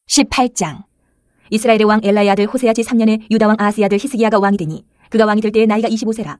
18장. 이스라엘의 왕 엘라의 아들 호세아 제3년에 유다 왕 아하스의 아들 히스기야가 왕이 되니 그가 왕이 될 때의 나이가 25세라.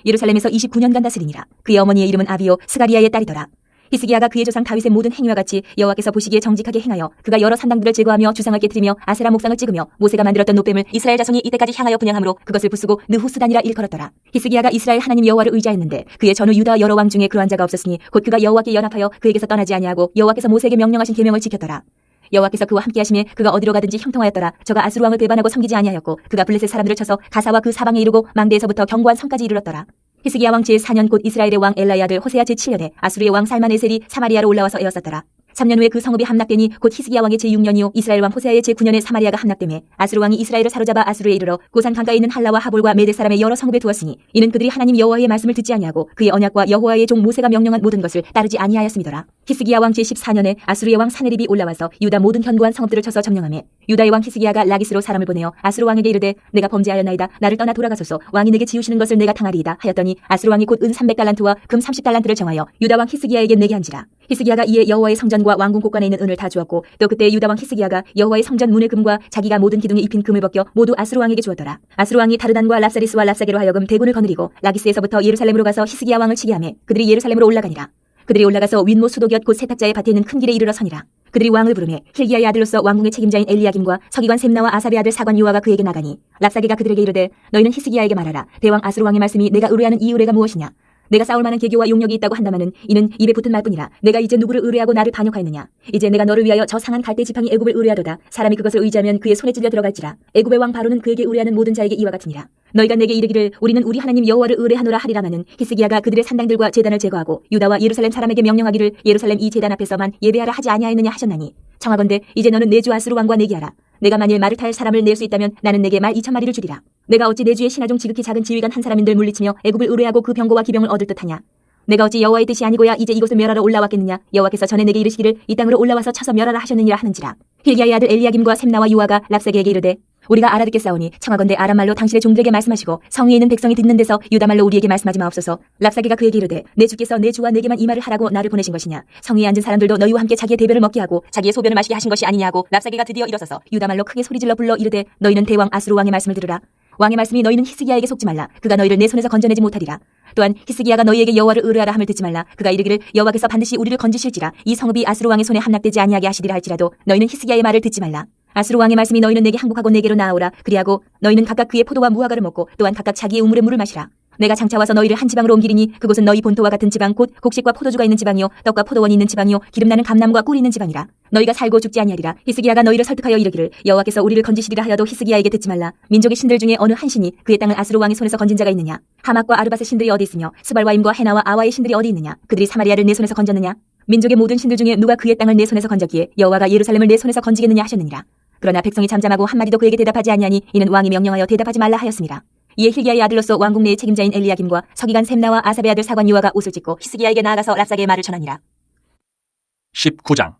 예루살렘에서 29년간 다스리니라. 그의 어머니의 이름은 아비요 스가리아의 딸이더라. 히스기야가 그의 조상 다윗의 모든 행위와 같이 여호와께서 보시기에 정직하게 행하여 그가 여러 산당들을 제거하며 주상을 깨뜨리며 아세라 목상을 찍으며 모세가 만들었던 노뱀을 이스라엘 자손이 이때까지 향하여 분향함으로 그것을 부수고 느후스단이라 일컬었더라. 히스기야가 이스라엘 하나님 여호와를 의지하였는데 그의 전후 유다 여러 왕 중에 그러한 자가 없었으니 곧 그가 여호와께 연합하여 그에게서 떠나지 아니하고 여호와께서 모세에게 명령하신 계명을 지켰더라. 여호와께서 그와 함께 하심에 그가 어디로 가든지 형통하였더라. 저가 아수르 왕을 배반하고 섬기지 아니하였고 그가 블레셋 사람들을 쳐서 가사와 그 사방에 이르고 망대에서부터 견고한 성까지 이르렀더라. 히스기야 왕 제4년 곧 이스라엘의 왕 엘라의 아들 호세아 제7년에 아수르의 왕 살마네셀이 사마리아로 올라와서 에웠었더라. 3년 후에 그 성읍이 함락되니 곧 히스기야 왕의 제6년이요 이스라엘 왕 호세아의 제9년에 사마리아가 함락되매 아수르 왕이 이스라엘을 사로잡아 아수르에 이르러 고산 강가에 있는 할라와 하볼과 메대 사람의 여러 성읍에 두었으니 이는 그들이 하나님 여호와의 말씀을 듣지 아니하고 그의 언약과 여호와의 종 모세가 명령한 모든 것을 따르지 아니하였음이더라. 히스기야 왕 제14년에 아수르의 왕 사네립이 올라와서 유다 모든 견고한 성읍들을 쳐서 점령하며 유다의 왕 히스기야가 라기스로 사람을 보내어 아수르 왕에게 이르되 내가 범죄하였나이다. 나를 떠나 돌아가소서. 왕이 내게 지우시는 것을 내가 당하리이다 하였더니 아수르 왕이 곧 은 300달란트와 금 30달란트를 정하여 유다 왕 히스기야에게 내게 한지라. 히스기야가 이에 여호와의 성전과 왕궁 곳간에 있는 은을 다 주었고 또 그때 유다 왕 히스기야가 여호와의 성전 문의 금과 자기가 모든 기둥에 입힌 금을 벗겨 모두 아수르 왕에게 주었더라. 아수르 왕이 다르단과 랍사리스와 랍사게로 하여금 대군을 거느리고 라기스에서부터 예루살렘으로 가서 히스기야 왕을 치게 하며 그들이 예루살렘으로 올라가니라. 그들이 올라가서 윈모 수도곁 곧 세탁자의 밭에 있는 큰 길에 이르러 서니라. 그들이 왕을 부르매 힐기야의 아들로서 왕궁의 책임자인 엘리야김과 서기관 셈나와 아삽의 아들 사관 요아가 그에게 나가니 랍사게가 그들에게 이르되 너희는 히스기야에게 말하라. 대왕 아수르 왕의 말씀이 내가 의뢰하는 이 의뢰가 무엇이냐. 내가 싸울 만한 계교와 용력이 있다고 한다마는 이는 입에 붙은 말뿐이라. 내가 이제 누구를 의뢰하고 나를 반역하였느냐. 이제 내가 너를 위하여 저 상한 갈대 지팡이 애굽을 의뢰하도다. 사람이 그것을 의지하면 그의 손에 찔려 들어갈지라. 애굽의 왕 바로는 그에게 의뢰하는 모든 자에게 이와 같으니라. 너희가 내게 이르기를 우리는 우리 하나님 여호와를 의뢰하노라 하리라마는 히스기야가 그들의 산당들과 제단을 제거하고 유다와 예루살렘 사람에게 명령하기를 예루살렘 이 제단 앞에서만 예배하라 하지 아니하였느냐 하셨나니 청하건대 이제 너는 내 주 아수르 왕과 내기하라. 내가 만일 말을 탈 사람을 낼 수 있다면 나는 내게 말 2,000마리를 주리라. 내가 어찌 내 주의 신하중 지극히 작은 지휘관 한 사람인들 물리치며 애굽을 의뢰하고 그 병거와 기병을 얻을 듯하냐. 내가 어찌 여호와의 뜻이 아니고야 이제 이곳을 멸하러 올라왔겠느냐. 여호와께서 전에 내게 이르시기를 이 땅으로 올라와서 쳐서 멸하라 하셨느니라 하는지라. 힐기야의 아들 엘리야김과 셈나와 요아가 랍사게에게 이르되 우리가 알아듣겠사오니 청하건대 아람말로 당신의 종들에게 말씀하시고 성위에 있는 백성이 듣는 데서 유다말로 우리에게 말씀하지 마옵소서. 랍사게가 그에게 이르되 내 주께서 내 주와 내게만 이 말을 하라고 나를 보내신 것이냐. 성위에 앉은 사람들도 너희와 함께 자기의 대변을 먹게 하고 자기의 소변을 마시게 하신 것이 아니냐 하고 랍사게가 드디어 일어서서 유다말로 크게 소리질러 불러 이르되 너희는 대왕 아수르 왕의 말씀을 들으라. 왕의 말씀이 너희는 히스기야에게 속지 말라. 그가 너희를 내 손에서 건져내지 못하리라. 또한 히스기야가 너희에게 여호와를 의뢰하라 함을 듣지 말라. 그가 이르기를 여호와께서 반드시 우리를 건지실지라. 이 성읍이 아수르 왕의 손에 함락되지 아니하게 하시리라 할지라도 너희는 히스기야의 말을 듣지 말라. 아수르 왕의 말씀이 너희는 내게 항복하고 내게로 나아오라. 그리하고 너희는 각각 그의 포도와 무화과를 먹고 또한 각각 자기의 우물의 물을 마시라. 내가 장차 와서 너희를 한 지방으로 옮기리니 그곳은 너희 본토와 같은 지방 곧 곡식과 포도주가 있는 지방이요 떡과 포도원이 있는 지방이요 기름나는 감람과 꿀이 있는 지방이라. 너희가 살고 죽지 아니하리라. 히스기야가 너희를 설득하여 이르기를 여호와께서 우리를 건지시리라 하여도 히스기야에게 듣지 말라. 민족의 신들 중에 어느 한 신이 그의 땅을 아수르 왕의 손에서 건진 자가 있느냐. 하맛과 아르밧의 신들이 어디 있으며 스발와임과 헤나와 아와의 신들이 어디 있느냐. 그들이 사마리아를 내 손에서 건졌느냐. 민족의 모든 신들 중에 누가 그의 땅을 내 손에서 건졌기에 여호와가 예루살렘을 내 손에서 건지겠느냐 하셨느니라. 그러나 백성이 잠잠하고 한마디도 그에게 대답하지 아니하니 이는 왕이 명령하여 대답하지 말라 하였습니다. 이에 힐기야의 아들로서 왕궁 내의 책임자인 엘리야김과 서기관 셈나와 아삽의 아들 사관 요아가 옷을 찢고 히스기야에게 나아가서 랍사게의 말을 전하니라. 19장.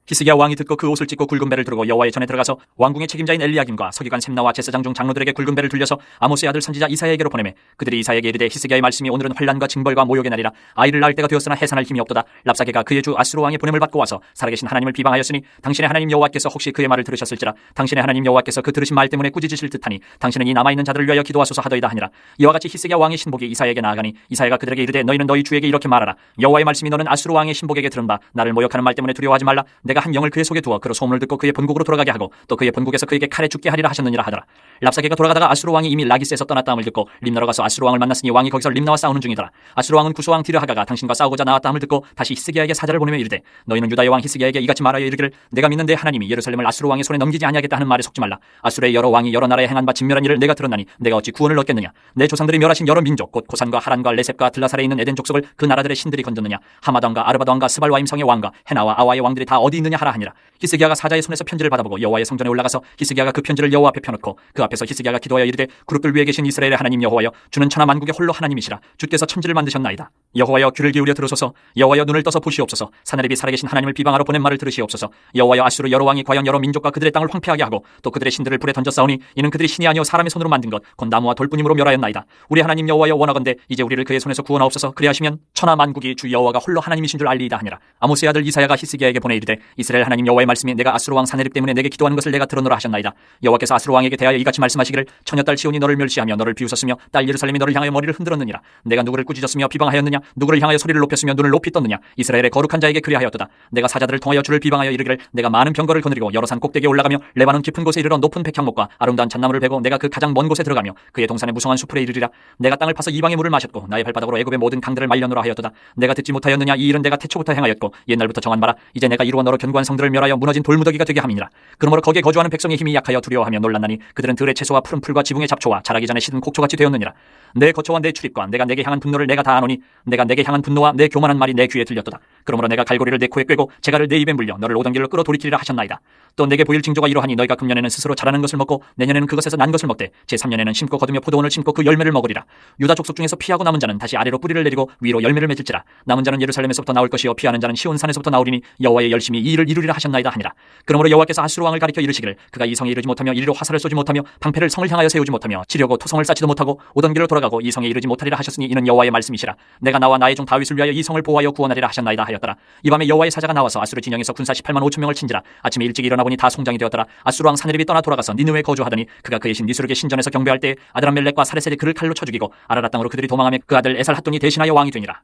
히스기야 왕이 듣고 그 옷을 찢고 굵은 배를 두르고 여호와의 전에 들어가서 왕궁의 책임자인 엘리야김과 서기관 셈나와 제사장 중 장로들에게 굵은 배를 돌려서 아모스의 아들 선지자 이사야에게로 보내매 그들이 이사야에게 이르되 히스기야의 말씀이 오늘은 환난과 징벌과 모욕의 날이라. 아이를 낳을 때가 되었으나 해산할 힘이 없도다. 랍사게가 그의 주 아수르 왕의 보냄을 받고 와서 살아계신 하나님을 비방하였으니 당신의 하나님 여호와께서 혹시 그의 말을 들으셨을지라. 당신의 하나님 여호와께서 그 들으신 말 때문에 꾸짖으실 듯하니 당신은 이 남아있는 자들을 위하여 기도하소서 하더이다 하니라. 이와 같이 히스기야 왕의 신복이 이사야에게 나아가니 이사야가 그들에게 이르되 너희는 너희 주에게 이렇게 말하라. 여호와의 말씀이 너는 아수르 왕의 신복에게 들은 바 나를 모욕하는 말 때문에 두려워하지 말라. 내가 한 영을 그의 속에 두어 그로 소문을 듣고 그의 본국으로 돌아가게 하고 또 그의 본국에서 그에게 칼에 죽게 하리라 하셨느니라 하더라. 랍사게가 돌아가다가 아수르 왕이 이미 라기스에서 떠났다함을 듣고 림나로 가서 아수르 왕을 만났으니 왕이 거기서 림나와 싸우는 중이더라. 아수르 왕은 구소왕 디르하가가 당신과 싸우고자 나왔다함을 듣고 다시 히스기야에게 사자를 보내며 이르되 너희는 유다의 왕 히스기야에게 이같이 말하여 이르기를 내가 믿는 내 하나님이 예루살렘을 아수르 왕의 손에 넘기지 아니하겠다 하는 말에 속지 말라. 아수르의 여러 왕이 여러 나라에 행한 바 진멸한 일을 내가 들었나니 내가 어찌 구원을 얻겠느냐. 내 조상들이 멸하신 여러 민족 곧 고산과 하란과 레셉과 들라살에 있는 에덴 족속을 그 나라들의 신들이 건졌느냐. 하마단과 아르바단과 스발와임 성의 왕과 헤나와 아와의 왕들이 다 어디 있느냐 하라 하니라. 히스기야가 사자의 손에서 편지를 받아보고 여호와의 성전에 올라가서 히스기야가 그 편지를 여호와 앞에 펴놓고 그 앞에서 히스기야가 기도하여 이르되 그룹들 위에 계신 이스라엘의 하나님 여호와여 주는 천하 만국의 홀로 하나님이시라. 주께서 천지를 만드셨나이다. 여호와여 귀를 기울여 들으소서. 여호와여 눈을 떠서 보시옵소서. 사내립이 살아계신 하나님을 비방하러 보낸 말을 들으시옵소서. 여호와여 아수르 여러 왕이 과연 여러 민족과 그들의 땅을 황폐하게 하고 또 그들의 신들을 불에 던져 싸우니 이는 그들이 신이 아니요 사람의 손으로 만든 것 곧 나무와 돌뿐임으로 멸하였나이다. 우리 하나님 여호와여 원하건대 이제 우리를 그의 손에서 구원하옵소서. 그리하시면 천하 만국이 주 여호와가 홀로 하나님이신 줄 알리이다 하니라. 아모스의 아들 이사야가 히스기야에게 보내 이르되 이스라엘 하나님 여호와의 말씀이 내가 아수르 왕 사네립 때문에 내게 기도하는 것을 내가 들었노라 하셨나이다. 여호와께서 아수르 왕에게 대하여 이같이 말씀하시기를 처녀딸 시온이 너를 멸시하며 너를 비웃었으며 딸 예루살렘이 너를 향하여 머리를 흔들었느니라. 내가 누구를 꾸짖었으며 비방하였느냐? 누구를 향하여 소리를 높였으며 눈을 높이 떴느냐? 이스라엘의 거룩한 자에게 그리하였도다. 내가 사자들을 통하여 주를 비방하여 이르기를 내가 많은 병거를 거느리고 여러 산 꼭대기에 올라가며 레바논 깊은 곳에 이르러 높은 백향목과 아름다운 잣나무를 베고 내가 그 가장 먼 곳에 들어가며 그의 동산의 무성한 수풀에 이르리라. 내가 땅을 파서 이방의 물을 마셨고 나의 발바닥으로 애굽의 모든 강들을 말려놓으라 하였도다. 내가 듣지 못하였느냐? 이 일은 내가 태초부터 행하였고 옛날부터 정한 바라. 이제 내가 이루어 너로 견고한 성들을 멸하여 무너진 돌무더기가 되게 함이니라. 그러므로 거기에 거주하는 백성의 힘이 약하여 두려워하며 놀랐나니 그들은 들의 채소와 푸른 풀과 지붕의 잡초와 자라기 전에 시든 곡초같이 되었느니라. 내 거처와 내 출입과 내가 내게 향한 분노를 내가 다 아노니 내가 내게 향한 분노와 내 교만한 말이 내 귀에 들렸도다. 그러므로 내가 갈고리를 내 코에 꿰고 재갈을 내 입에 물려 너를 오던 길로 끌어 돌이키리라 하셨나이다. 또 내게 보일 징조가 이러하니 너희가 금년에는 스스로 자라는 것을 먹고 내년에는 그것에서 난 것을 먹되 제3년에는 심고 거두며 포도원을 심고 그 열매를 먹으리라. 유다 족속 중에서 피하고 남은 자는 다시 아래로 뿌리를 내리고 위로 열매를 맺을지라. 남은 자는 예루살렘에서부터 나올 것이요 피하는 자는 시온산에서부터 나오리니 여호와의 열심히 이 일을 이루리라 하셨나이다 하니라. 그러므로 여호와께서 아수르 왕을 가리켜 이르시기를 그가 이 성에 이르지 못하며 이리로 화살을 쏘지 못하며 방패를 성을 향하여 세우지 못하며 치려고 토성을 쌓지도 못하고 오던 길로 돌아가고 이 성에 이르지 못하리라 하셨으니 이는 여호와의 말씀이시라. 내가 나와 나의 종 다윗을 위하여 이 성을 보호하여 구원하리라 하셨나이다 하였더라. 이 밤에 여호와의 사자가 나와서 아수르 진영에서 군사 18만 5천 명을 친지라. 아침에 일찍 일어나 보니 다 송장이 되었더라. 아수르 왕 사네립이 떠나 돌아가서 니느웨에 거주하더니 그가 그의 신 니스룩의 신전에서 경배할 때 아드람멜렉과 사레셀이 그를 칼로 쳐 죽이고 아라라 땅으로 그들이 도망하며 그 아들 에살핫돈이 대신하여 왕이 되니라.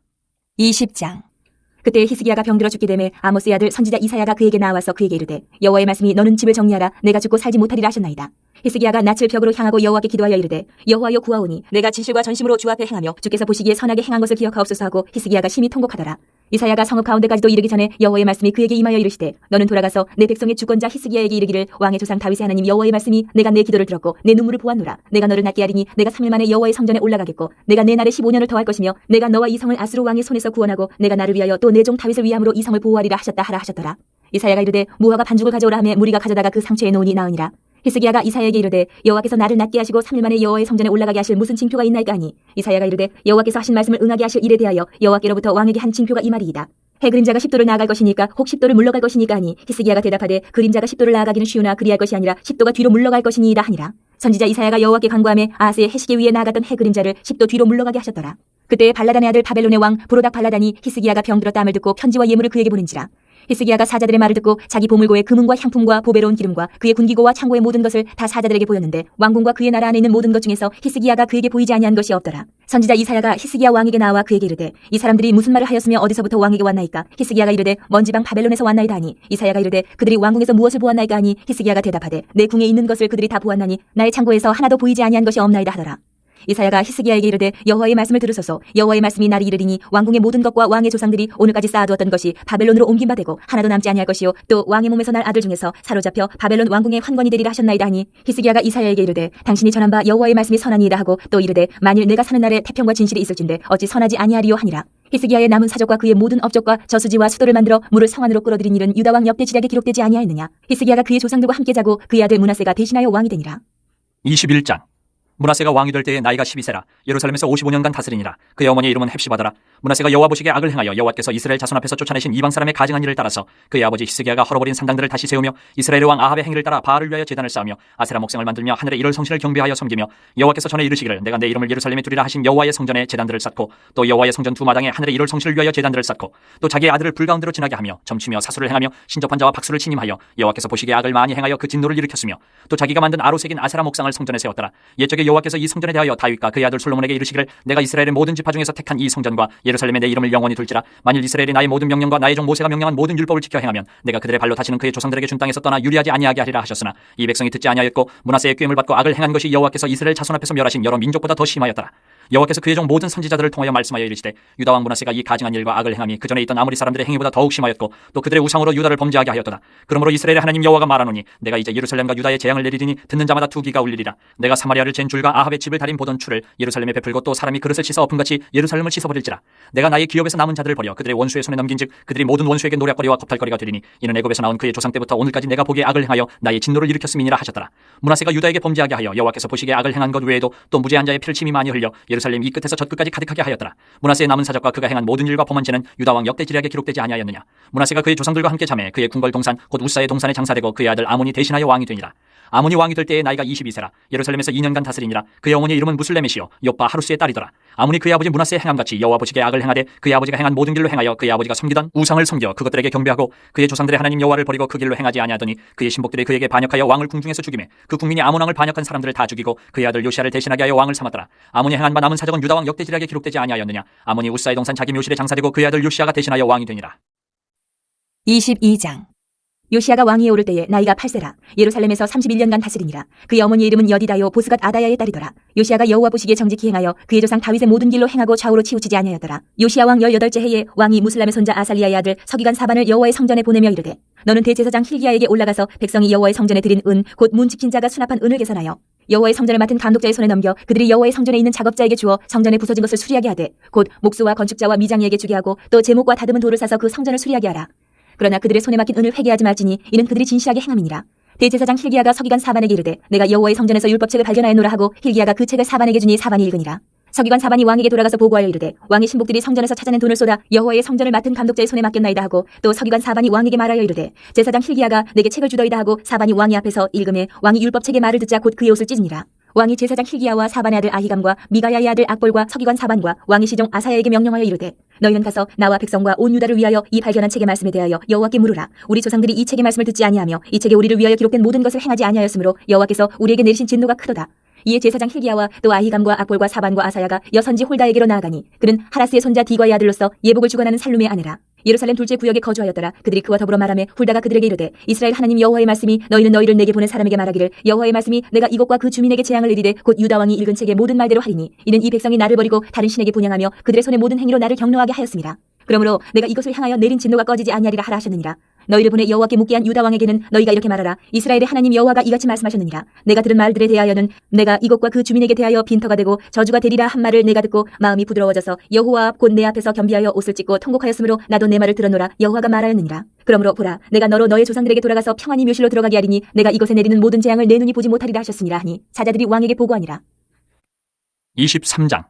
20장. 그때 히스기야가 병들어 죽게 되매 아모스의 아들 선지자 이사야가 그에게 나와서 그에게 이르되 여호와의 말씀이 너는 집을 정리하라. 내가 죽고 살지 못하리라 하셨나이다. 히스기야가 낯을 벽으로 향하고 여호와께 기도하여 이르되 여호와여 구하오니 내가 진실과 전심으로 주 앞에 행하며 주께서 보시기에 선하게 행한 것을 기억하옵소서 하고 히스기야가 심히 통곡하더라. 이사야가 성읍 가운데까지도 이르기 전에 여호와의 말씀이 그에게 임하여 이르시되 너는 돌아가서 내 백성의 주권자 히스기야에게 이르기를 왕의 조상 다윗의 하나님 여호와의 말씀이 내가 내 기도를 들었고 내 눈물을 보았노라. 내가 너를 낫게 하리니 내가 3일 만에 여호와의 성전에 올라가겠고 내가 내 날에 15년을 더할 것이며 내가 너와 이 성을 아수르 왕의 손에서 구원하고 내가 나를 위하여 또 내 종 다윗을 위함으로 이 성을 보호하리라 하셨다 하라 하셨더라. 이사야가 이르되 무화과 반죽을 가져오라 하매 무리가 가져다가 그 상처에 놓으니 나으니라. 히스기야가 이사야에게 이르되 여호와께서 나를 낫게 하시고 3일 만에 여호와의 성전에 올라가게 하실 무슨 징표가 있나이까 하니 이사야가 이르되 여호와께서 하신 말씀을 응하게 하실 일에 대하여 여호와께로부터 왕에게 한 징표가 이 말이이다. 해 그림자가 10도를 나아갈 것이니까 혹 10도를 물러갈 것이니까 하니 히스기야가 대답하되 그림자가 10도를 나아가기는 쉬우나 그리할 것이 아니라 10도가 뒤로 물러갈 것이니이다 하니라. 선지자 이사야가 여호와께 간구하며 아하스의 해시계 위에 나아갔던 해 그림자를 10도 뒤로 물러가게 하셨더라. 그때 발라단의 아들 바벨론의 왕 브로닥 발라단이 히스기야가 병들었다 함을 듣고 편지와 예물을 그에게 보낸지라. 히스기야가 사자들의 말을 듣고 자기 보물고의 금은과 향품과 보배로운 기름과 그의 군기고와 창고의 모든 것을 다 사자들에게 보였는데 왕궁과 그의 나라 안에 있는 모든 것 중에서 히스기야가 그에게 보이지 아니한 것이 없더라. 선지자 이사야가 히스기야 왕에게 나와 그에게 이르되 이 사람들이 무슨 말을 하였으며 어디서부터 왕에게 왔나이까? 히스기야가 이르되 먼 지방 바벨론에서 왔나이다 하니 이사야가 이르되 그들이 왕궁에서 무엇을 보았나이까 하니 히스기야가 대답하되 내 궁에 있는 것을 그들이 다 보았나니 나의 창고에서 하나도 보이지 아니한 것이 없나이다 하더라. 이사야가 히스기야에게 이르되 여호와의 말씀을 들으소서. 여호와의 말씀이 날이 이르리니 왕궁의 모든 것과 왕의 조상들이 오늘까지 쌓아두었던 것이 바벨론으로 옮긴 바 되고 하나도 남지 아니할 것이요 또 왕의 몸에서 날 아들 중에서 사로잡혀 바벨론 왕궁의 환관이 되리라 하셨나이다 하니 히스기야가 이사야에게 이르되 당신이 전한 바 여호와의 말씀이 선하니이다 하고 또 이르되 만일 내가 사는 날에 태평과 진실이 있을진데 어찌 선하지 아니하리요 하니라. 히스기야의 남은 사적과 그의 모든 업적과 저수지와 수도를 만들어 물을 성 안으로 끌어들인 일은 유다 왕 역대 지략에 기록되지 아니하였느냐. 히스기야가 그의 조상들과 함께 자고 그의 아들 므낫세가 대신하여 왕이 되니라. 21장. 므낫세가 왕이 될 때에 나이가 12세라. 예루살렘에서 55년간 다스리니라. 그의 어머니의 이름은 헵시바더라. 므낫세가 여호와 보시기에 악을 행하여 여호와께서 이스라엘 자손 앞에서 쫓아내신 이방 사람의 가증한 일을 따라서 그의 아버지 히스기야가 헐어버린 산당들을 다시 세우며 이스라엘의 왕 아합의 행위를 따라 바알을 위하여 제단을 쌓으며 아세라 목상을 만들며 하늘의 일월 성신을 경배하여 섬기며 여호와께서 전에 이르시기를 내가 내 이름을 예루살렘에 두리라 하신 여호와의 성전에 제단들을 쌓고 또 여호와의 성전 두 마당에 하늘의 일월 성신을 위하여 제단들을 쌓고 또 자기의 아들을 불 가운데로 지나게 하며 점치며 사수를 행하며 신접한 자와 박수를 침임하여 여호와께서 보시기에 악을 많이 행하여 그 진노를 일으켰으며 또 자기가 만든 아로색인 아세라 목상을 성전에 세웠더라. 옛적에 여호와께서 이 성전에 대하여 다윗과 그의 아들 솔로몬에게 이르시기를 내가 이스라엘의 모든 지파 중에서 택한 이 성전과 예루살렘에 내 이름을 영원히 둘지라. 만일 이스라엘이 나의 모든 명령과 나의 종 모세가 명령한 모든 율법을 지켜 행하면 내가 그들의 발로 다시는 그의 조상들에게 준 땅에서 떠나 유리하지 아니하게 하리라 하셨으나 이 백성이 듣지 아니하였고 므낫세의 꾀임을 받고 악을 행한 것이 여호와께서 이스라엘 자손 앞에서 멸하신 여러 민족보다 더 심하였더라. 여호와께서 그의 종 모든 선지자들을 통하여 말씀하여 이르시되 유다 왕 므낫세가 이 가증한 일과 악을 행함이 그전에 있던 아모리 사람들의 행위보다 더욱 심하였고 또 그들의 우상으로 유다를 범죄하게 하였도다. 그러므로 이스라엘의 하나님 여호와가 말하노니 내가 이제 예루살렘과 유다에 재앙을 내리리니 듣는 자마다 투기가 울리리라. 내가 사마리아를 잰 줄과 아합의 집을 다린 보던 추를 예루살렘에 베풀고 또 사람이 그릇을 씻어 엎음같이 예루살렘을 씻어버릴지라. 내가 나의 기업에서 남은 자들을 버려 그들의 원수의 손에 넘긴즉 그들이 모든 원수에게 노략거리와 겁탈거리가 되리니 이는 애굽에서 나온 그의 조상 때부터 오늘까지 내가 보기에 악을 행하여 나의 진노를 일으켰음이니라 하셨더라. 므낫세가 유다에게 범죄하게 하여 여호와께서 보시기에 악을 행한 것 외에도 또 무죄한 자의 피를 침이 많이 흘려 예루살렘 이 끝에서 저 끝까지 가득하게 하였더라. 므낫세의 남은 사적과 그가 행한 모든 일과 범한 죄는 유다 왕 역대 지략에 기록되지 아니하였느냐. 므낫세가 그의 조상들과 함께 잠해 그의 궁궐 동산 곧 우사의 동산에 장사되고 그의 아들 아몬이 대신하여 왕이 되니라. 아몬이 왕이 될 때에 나이가 22세라. 예루살렘에서 2년간 다스리니라. 그의 어머니의 이름은 무슬레메시요 요빠 하루스의 딸이더라. 아문이 그의 아버지 므낫세의 행함같이 여호와 보시기에 악을 행하되 그의 아버지가 행한 모든 길로 행하여 그의 아버지가 섬기던 우상을 섬겨 그것들에게 경배하고 그의 조상들의 하나님 여호와를 버리고 그 길로 행하지 아니하더니 그의 신복들이 그에게 반역하여 왕을 궁중에서 죽이매 그 국민이 아몬 왕을 반역한 사람들을 다 죽이고 그의 아들 요시야를 대신하게 하여 왕을 삼았더라. 아몬이 행한 바 남은 사적은 유다 왕 역대지략에 기록되지 아니하였느냐. 아몬이 우사의 동산 자기 묘실에 장사되고 그의 아들 요시야가 대신하여 왕이 되니라. 22장. 요시야가 왕위에 오를 때에 나이가 8세라. 예루살렘에서 31년간 다스리니라. 그의 어머니의 이름은 여디다요 보스갓 아다야의 딸이더라. 요시야가 여호와 보시기에 정직히 행하여 그의 조상 다윗의 모든 길로 행하고 좌우로 치우치지 아니하였더라. 요시야 왕 18째 해에 왕이 무슬람의 손자 아살리야의 아들 서기관 사반을 여호와의 성전에 보내며 이르되 너는 대제사장 힐기야에게 올라가서 백성이 여호와의 성전에 드린 은 곧 문 지킨 자가 수납한 은을 계산하여 여호와의 성전을 맡은 감독자의 손에 넘겨 그들이 여호와의 성전에 있는 작업자에게 주어 성전에 부서진 것을 수리하게 하되 곧 목수와 건축자와 미장이에게 주게 하고 또 제목과 다듬은 돌을 사서 그 성전을 수리하게 하라. 그러나 그들의 손에 맡긴 은을 회개하지 말지니 이는 그들이 진실하게 행함이니라. 대제사장 힐기야가 서기관 사반에게 이르되 내가 여호와의 성전에서 율법책을 발견하였노라 하고 힐기야가 그 책을 사반에게 주니 사반이 읽으니라. 서기관 사반이 왕에게 돌아가서 보고하여 이르되 왕의 신복들이 성전에서 찾아낸 돈을 쏟아 여호와의 성전을 맡은 감독자의 손에 맡겼나이다 하고 또 서기관 사반이 왕에게 말하여 이르되 제사장 힐기야가 내게 책을 주더이다 하고 사반이 왕의 앞에서 읽음에 왕이 율법책의 말을 듣자 곧 그의 옷을 찢으니라. 왕이 제사장 힐기야와 사반의 아들 아히감과 미가야의 아들 악볼과 서기관 사반과 왕의 시종 아사야에게 명령하여 이르되 너희는 가서 나와 백성과 온 유다를 위하여 이 발견한 책의 말씀에 대하여 여호와께 물으라. 우리 조상들이 이 책의 말씀을 듣지 아니하며 이 책에 우리를 위하여 기록된 모든 것을 행하지 아니하였으므로 여호와께서 우리에게 내리신 진노가 크도다. 이에 제사장 힐기야와 또 아히감과 악볼과 사반과 아사야가 여선지 홀다에게로 나아가니 그는 하라스의 손자 디과의 아들로서 예복을 주관하는 살룸의 아내라. 예루살렘 둘째 구역에 거주하였더라. 그들이 그와 더불어 말하며 훌다가 그들에게 이르되 이스라엘 하나님 여호와의 말씀이 너희는 너희를 내게 보낸 사람에게 말하기를 여호와의 말씀이 내가 이곳과 그 주민에게 재앙을 내리되 곧 유다 왕이 읽은 책의 모든 말대로 하리니 이는 이 백성이 나를 버리고 다른 신에게 분향하며 그들의 손의 모든 행위로 나를 경노하게 하였습니다. 그러므로 내가 이것을 향하여 내린 진노가 꺼지지 아니하리라 하라 하셨느니라. 너희를 보내 여호와께 묻게 한 유다 왕에게는 너희가 이렇게 말하라. 이스라엘의 하나님 여호와가 이같이 말씀하셨느니라. 내가 들은 말들에 대하여는 내가 이곳과 그 주민에게 대하여 빈터가 되고 저주가 되리라 한 말을 내가 듣고 마음이 부드러워져서 여호와 앞 곧 내 앞에서 겸비하여 옷을 찢고 통곡하였으므로 나도 내 말을 들었노라. 여호와가 말하였느니라. 그러므로 보라 내가 너로 너의 조상들에게 돌아가서 평안히 묘실로 들어가게 하리니 내가 이것에 내리는 모든 재앙을 내 눈이 보지 못하리라 하셨으니라 하니 사자들이 왕에게 보고하니라. 23장.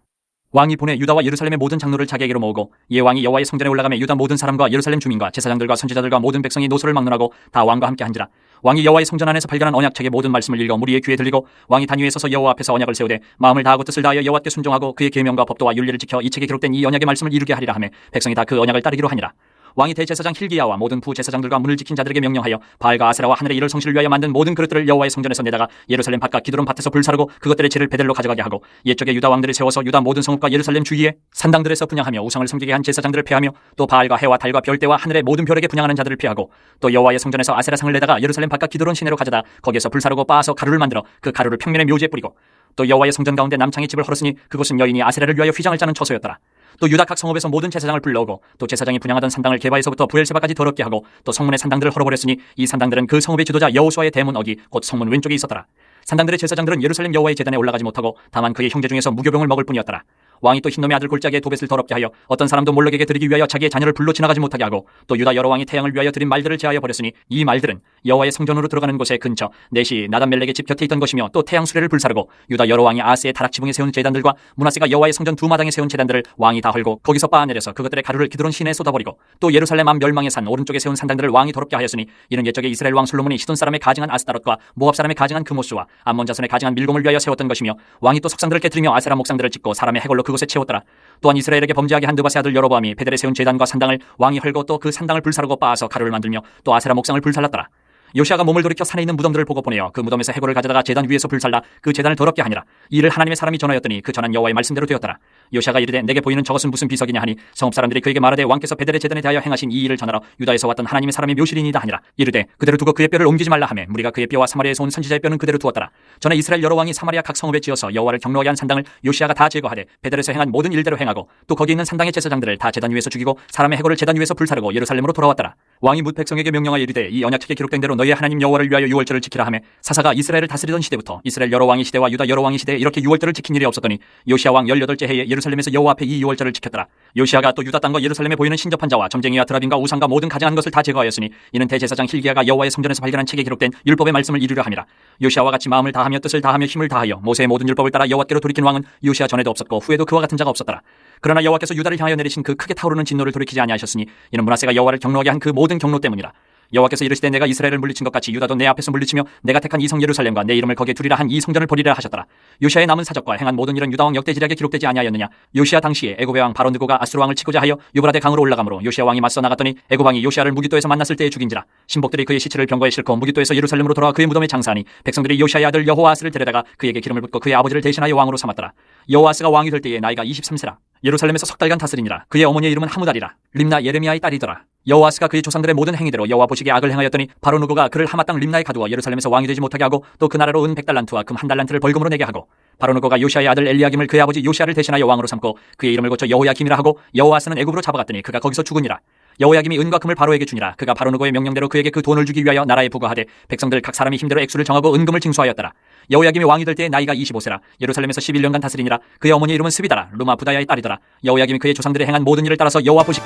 왕이 보내 유다와 예루살렘의 모든 장로를 자기에게로 모으고 이에 왕이 여호와의 성전에 올라가며 유다 모든 사람과 예루살렘 주민과 제사장들과 선지자들과 모든 백성이 노소를 막론하고 다 왕과 함께 한지라. 왕이 여호와의 성전 안에서 발견한 언약책의 모든 말씀을 읽어 무리의 귀에 들리고 왕이 단 위에 서서 여호와 앞에서 언약을 세우되 마음을 다하고 뜻을 다하여 여호와께 순종하고 그의 계명과 법도와 윤리를 지켜 이 책에 기록된 이 언약의 말씀을 이루게 하리라 하며 백성이 다 그 언약을 따르기로 하니라. 왕이 대제사장 힐기야와 모든 부제사장들과 문을 지킨 자들에게 명령하여 바알과 아세라와 하늘의 이를 성실을 위하여 만든 모든 그릇들을 여호와의 성전에서 내다가 예루살렘 바깥 기드론 밭에서 불사르고 그것들의 재를 베델로 가져가게 하고 옛적에 유다 왕들을 세워서 유다 모든 성읍과 예루살렘 주위에 산당들에서 분향하며 우상을 섬기게 한 제사장들을 폐하며 또 바알과 해와 달과 별대와 하늘의 모든 별에게 분향하는 자들을 폐하고 또 여호와의 성전에서 아세라 상을 내다가 예루살렘 바깥 기드론 시내로 가져다 거기에서 불사르고 빻아서 가루를 만들어 그 가루를 평면의 묘지에 뿌리고 또 여호와의 성전 가운데 남창의 집을 헐었으니 그곳은 여인이 아세라를 위하여 휘장을 짜는 처소였더라. 또 유다 각 성읍에서 모든 제사장을 불러오고 또 제사장이 분향하던 산당을 게바에서부터 부엘세바까지 더럽게 하고 또 성문의 산당들을 헐어버렸으니 이 산당들은 그 성읍의 지도자 여호수아의 대문 어기 곧 성문 왼쪽에 있었더라. 산당들의 제사장들은 예루살렘 여호와의 제단에 올라가지 못하고 다만 그의 형제 중에서 무교병을 먹을 뿐이었더라. 왕이 또 흰놈의 아들 골짜기에 도벳을 더럽게 하여 어떤 사람도 몰록에게 드리기 위하여 자기의 자녀를 불로 지나가지 못하게 하고 또 유다 여러 왕이 태양을 위하여 드린 말들을 제하여 버렸으니 이 말들은 여호와의 성전으로 들어가는 곳의 근처 넷이 나단멜렉의 집 곁에 있던 것이며 또 태양 수레를 불사르고 유다 여러 왕이 아스의 다락 지붕에 세운 제단들과 므낫세가 여호와의 성전 두 마당에 세운 제단들을 왕이 다 헐고 거기서 빻아내려서 그것들의 가루를 기드론 시내에 쏟아버리고 또 예루살렘 앞 멸망의 산 오른쪽에 세운 산당들을 왕이 더럽게 하였으니 이는 옛적에 이스라엘 왕 솔로몬이 시돈 사람의 가증한 아스타롯과 모압 사람의 가증한 그모스와 암몬 자손의 가증한 밀곰을 위하여 세웠던 것이며 왕이 또 석상들을 깨뜨리며 아세라 목상들을 짓고 사람의 해골로 그곳에 채웠더라. 또한 이스라엘에게 범죄하게 한 느바세 아들 여로보암이 베델에 세운 제단과 산당을 왕이 헐고 또 그 산당을 불사르고 빻아서 가루를 만들며 또 아세라 목상을 불살랐더라. 요시아가 몸을 돌이켜 산에 있는 무덤들을 보고 보내어 그 무덤에서 해골을 가져다가 제단 위에서 불살라 그 제단을 더럽게 하니라. 이를 하나님의 사람이 전하였더니 그 전한 여호와의 말씀대로 되었더라. 요시아가 이르되 내게 보이는 저것은 무슨 비석이냐 하니 성읍 사람들이 그에게 말하되 왕께서 베델의 제단에 대하여 행하신 이 일을 전하러 유다에서 왔던 하나님의 사람의 묘실이니이다 하니라. 이르되 그대로 두고 그의 뼈를 옮기지 말라 하며 무리가 그의 뼈와 사마리아에서 온 선지자의 뼈는 그대로 두었더라. 전에 이스라엘 여러 왕이 사마리아 각 성읍에 지어서 여호와를 경노하게 한 산당을 요시아가 다 제거하되 베델에서 행한 모든 일대로 행하고 또 거기 있는 산당의 제사장들을 다 제단 위에서 죽이고 사람의 해골을 제단 위에서 불사르고 예루살렘으로 돌아왔더라. 왕이 뭇 백성에게 명령하여 이르되 이 언약책에 기록된 대로 너희의 하나님 여호와를 위하여 유월절을 지키라 하며 사사가 이스라엘을 다스리던 시대부터 이스라엘 여러 왕의 시대와 유다 여러 왕의 시대에 이렇게 유월절을 지킨 일이 없었더니 요시아 왕 18째 해에 예루살렘에서 여호와 앞에 이 유월절을 지켰더라. 요시아가 또 유다 땅과 예루살렘에 보이는 신접한 자와 점쟁이와 드라빔과 우상과 모든 가증한 것을 다 제거하였으니 이는 대제사장 힐기야가 여호와의 성전에서 발견한 책에 기록된 율법의 말씀을 이루려 함이라. 요시아와 같이 마음을 다하며 뜻을 다하며 힘을 다하여 모세의 모든 율법을 따라 여호와께로 돌이킨 왕은 요시아 전에도 없었고 후에도 그와 같은 자가 없었더라. 그러나 여호와께서 유다를 향하여 내리신 그 크게 타오르는 진노를 돌이키지 아니하셨으니 이는 므낫세가 여호와를 경노하게 한 그 모든 경노 때문이라. 여호와께서 이르시되 내가 이스라엘을 물리친 것 같이 유다도 내 앞에서 물리치며 내가 택한 이 성 예루살렘과 내 이름을 거기에 두리라 한 이 성전을 버리라 하셨더라. 요시아의 남은 사적과 행한 모든 일은 유다 왕 역대지략에 기록되지 아니하였느냐. 요시아 당시에 애굽의 왕 바로 느고가 아수르 왕을 치고자 하여 유브라데 강으로 올라가므로 요시아 왕이 맞서 나갔더니 애굽 왕이 요시아를 무기도에서 만났을 때에 죽인지라. 신복들이 그의 시체를 병거에 싣고 무기도에서 예루살렘으로 돌아와 그의 무덤에 장사하니 백성들이 요시아의 아들 여호아스를 데려다가 그에게 기름을 붓고 그의 아버지를 대신하여 왕으로 삼았더라. 여호아스가 왕이 될 때에 나이가 23세라. 예루살렘에서 석 달간 다스리니라. 그의 어머니의 이름은 하무달이라. 림나 예레미야의 딸이더라. 여호아스가 그의 조상들의 모든 행위대로 여호와 보시기에 악을 행하였더니 바로 누고가 그를 하마 땅 림나에 가두어 예루살렘에서 왕이 되지 못하게 하고 또 그 나라로 은 100달란트와 금 1달란트를 벌금으로 내게 하고 바로 누고가 요시아의 아들 엘리야김을 그의 아버지 요시아를 대신하여 왕으로 삼고 그의 이름을 고쳐 여호야김이라 하고 여호아스는 애굽으로 잡아갔더니 그가 거기서 죽으니라. 여호야김이 은과 금을 바로에게 주니라. 그가 바로 누고의 명령대로 그에게 그 돈을 주기 위하여 나라에 부과하되 백성들 각 사람이 힘대로 액수를 정하고 은금을 징수하였더라. 여호야김이 왕이 될 때에 나이가 25세라. 예루살렘에서 11년간 다스리니라. 그의 어머니의 이름은 스비다라. 루마 부다야의 딸이더라. 여호야김이 그의 조상들이 행한 모든 일을 따라서 여호와 보시